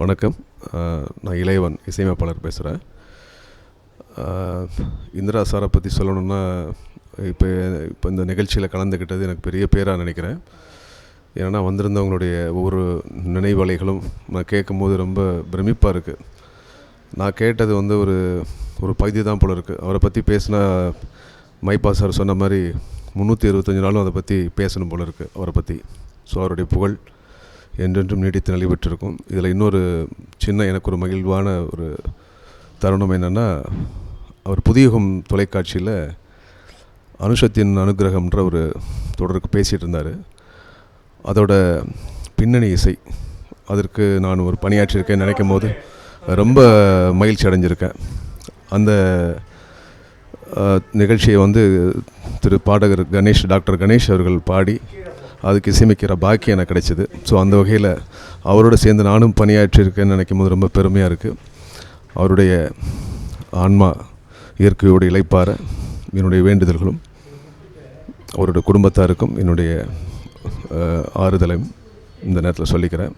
வணக்கம். நான் இளையவன் இசையமைப்பாளர் பேசுகிறேன். இந்திரா சாரை பற்றி சொல்லணுன்னா இப்போ இந்த நிகழ்ச்சியில் கலந்துக்கிட்டது எனக்கு பெரிய பேராக நினைக்கிறேன். ஏன்னா வந்திருந்தவங்களுடைய ஒவ்வொரு நினைவலைகளும் நான் கேட்கும்போது ரொம்ப பிரமிப்பாக இருக்குது. நான் கேட்டது ஒரு பகுதி தான் போல இருக்குது. அவரை பற்றி பேசினா மைப்பா சார் சொன்ன மாதிரி 365 நாளும் அதை பற்றி பேசணும் போல இருக்குது அவரை பற்றி. ஸோ அவருடைய புகழ் என்றென்றும் நீடித்து நலிபெற்றிருக்கும். இதில் இன்னொரு சின்ன எனக்கு ஒரு மகிழ்வான ஒரு தருணம் என்னென்னா, அவர் புதியகம் தொலைக்காட்சியில் அனுஷத்தின் அனுகிரகம்ன்ற ஒரு தொடருக்கு பேசிகிட்டு இருந்தார். அதோட பின்னணி இசை அதற்கு நான் ஒரு பணியாற்றியிருக்கேன் நினைக்கும் போது ரொம்ப மகிழ்ச்சி அடைஞ்சிருக்கேன். அந்த நிகழ்ச்சியை திரு பாடகர் டாக்டர் கணேஷ் அவர்கள் பாடி அதுக்கு இசையமைக்கிற பாக்கியம் எனக்கு கிடைச்சிது. ஸோ அந்த வகையில் அவரோடு சேர்ந்து நானும் பணியாற்றியிருக்கேன்னு நினைக்கும் போது ரொம்ப பெருமையாக இருக்குது. அவருடைய ஆன்மா இயற்கையோடு இளைப்பாற என்னுடைய வேண்டுதல்களும் அவருடைய குடும்பத்தாருக்கும் என்னுடைய ஆறுதலையும் இந்த நேரத்தில் சொல்லிக்கிறேன்.